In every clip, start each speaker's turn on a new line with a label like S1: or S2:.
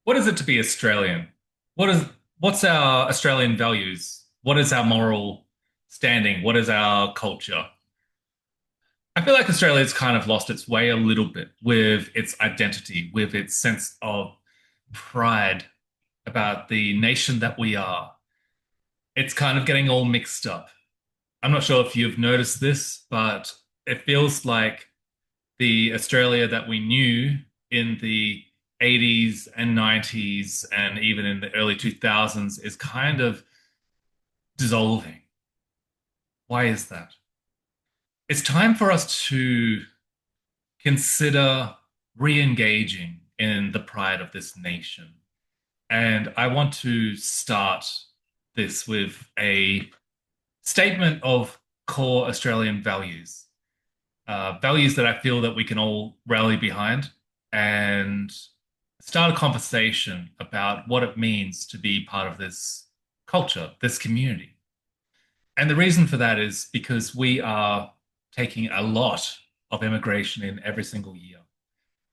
S1: What is it to be Australian? What is what's our Australian values? What is our moral standing? What is our culture? I feel like Australia's kind of lost its way a little bit with its identity, with its sense of pride about the nation that we are. It's kind of getting all mixed up. I'm not sure if you've noticed this, but it feels like the Australia that we knew in the 80s and 90s and even in the early 2000s is kind of dissolving. Why is that? It's time for us to consider re engaging in the pride of this nation. And I want to start this with a statement of core Australian values, values that I feel that we can all rally behind and start a conversation about what it means to be part of this culture, this community. And the reason for that is because we are taking a lot of immigration in every single year,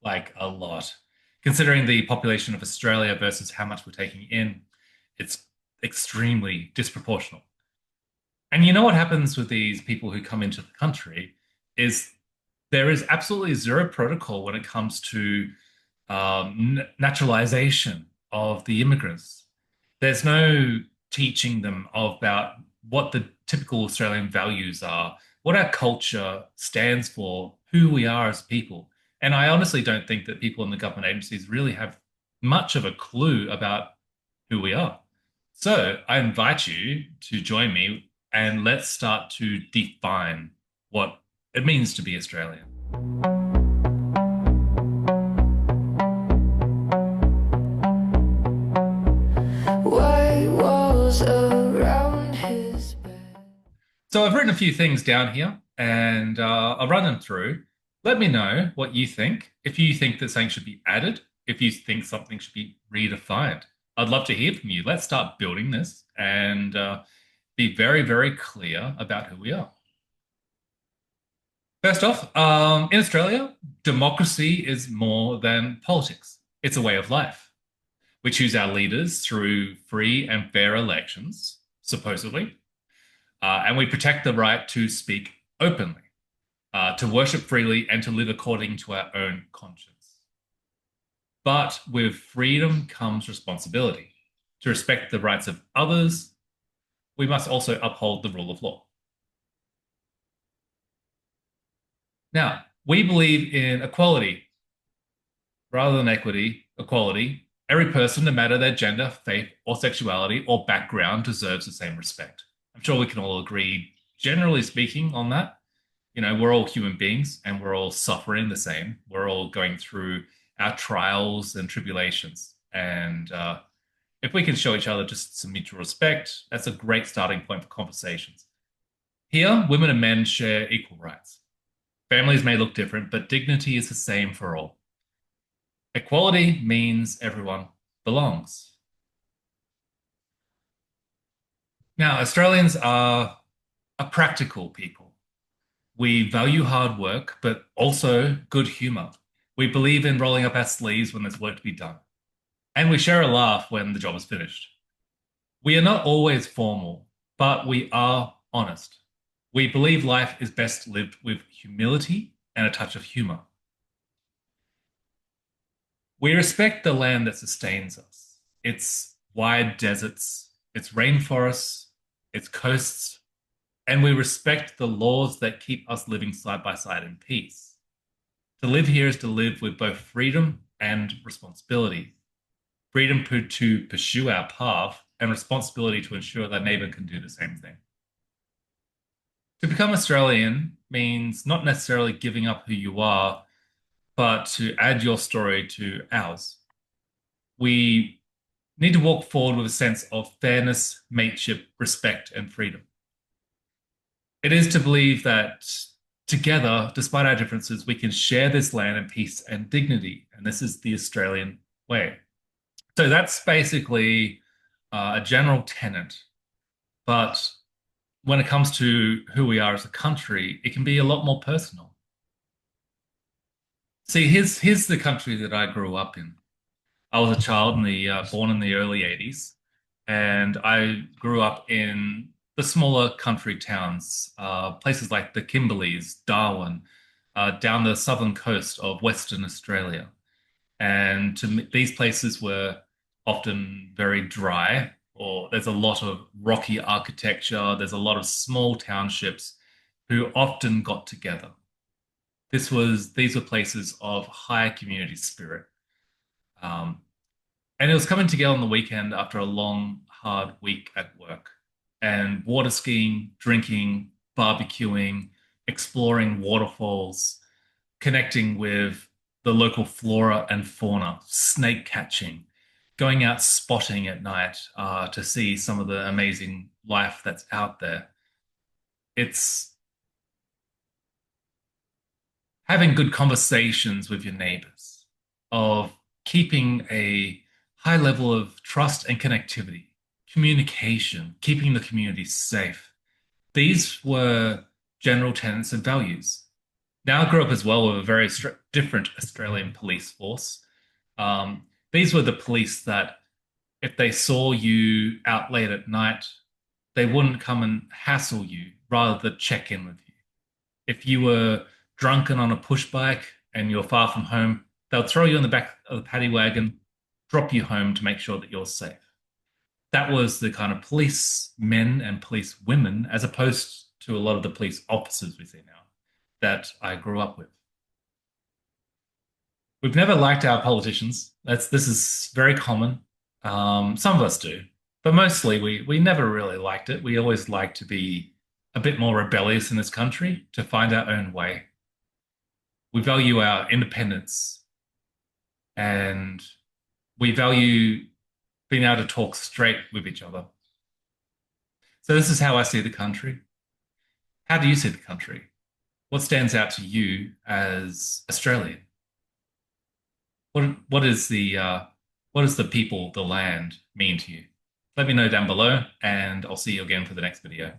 S1: like a lot. Considering the population of Australia versus how much we're taking in, it's extremely disproportional. And you know what happens with these people who come into the country is there is absolutely zero protocol when it comes to naturalization of the immigrants. There's no teaching them about what the typical Australian values are, what our culture stands for, who we are as people. And I honestly don't think that people in the government agencies really have much of a clue about who we are. So I invite you to join me and let's start to define what it means to be Australian.
S2: White walls around his bed.
S1: So I've written a few things down here and I'll run them through. Let me know what you think. If you think that something should be added, if you think something should be redefined, I'd love to hear from you. Let's start building this and be very, very clear about who we are. First off, in Australia, democracy is more than politics. It's a way of life. We choose our leaders through free and fair elections, supposedly, and we protect the right to speak openly, to worship freely, and to live according to our own conscience. But with freedom comes responsibility. To respect the rights of others, we must also uphold the rule of law. Now, we believe in equality rather than equity, equality. Every person, no matter their gender, faith, or sexuality, or background, deserves the same respect. I'm sure we can all agree, generally speaking, on that. You know, we're all human beings and we're all suffering the same. We're all going through our trials and tribulations. And if we can show each other just some mutual respect, that's a great starting point for conversations. Here, women and men share equal rights. Families may look different, but dignity is the same for all. Equality means everyone belongs. Now, Australians are a practical people. We value hard work, but also good humor. We believe in rolling up our sleeves when there's work to be done. And we share a laugh when the job is finished. We are not always formal, but we are honest. We believe life is best lived with humility and a touch of humor. We respect the land that sustains us. Its wide deserts, its rainforests, its coasts, and we respect the laws that keep us living side by side in peace. To live here is to live with both freedom and responsibility. Freedom to pursue our path and responsibility to ensure that neighbor can do the same thing. To become Australian means not necessarily giving up who you are, but to add your story to ours. We need to walk forward with a sense of fairness, mateship, respect, and freedom. It is to believe that together, despite our differences, we can share this land in peace and dignity. And this is the Australian way. So that's basically a general tenet. But when it comes to who we are as a country, it can be a lot more personal. See, here's the country that I grew up in. I was a child in the born in the early 80s, and I grew up in the smaller country towns, places like the Kimberleys, Darwin, down the southern coast of Western Australia. And these places were often very dry, or there's a lot of rocky architecture. There's a lot of small townships who often got together. These were places of high community spirit. Um, and it was coming together on the weekend after a long, hard week at work. And water skiing, drinking, barbecuing, exploring waterfalls, connecting with the local flora and fauna, snake catching, going out spotting at night to see some of the amazing life that's out there. It's having good conversations with your neighbors, of keeping a high level of trust and connectivity, communication, keeping the community safe. These were general tenets and values. Now I grew up as well with a very different Australian police force. These were the police that, if they saw you out late at night, they wouldn't come and hassle you, rather than check in with you. If you were drunken on a push bike and you're far from home, they'll throw you in the back of the paddy wagon, drop you home to make sure that you're safe. That was the kind of police men and police women, as opposed to a lot of the police officers we see now, that I grew up with. We've never liked our politicians. This is very common. Some of us do, but mostly we never really liked it. We always like to be a bit more rebellious in this country, to find our own way. We value our independence, and we value being able to talk straight with each other. So this is how I see the country. How do you see the country? What stands out to you as Australian? What is what does the people, the land mean to you? Let me know down below, and I'll see you again for the next video.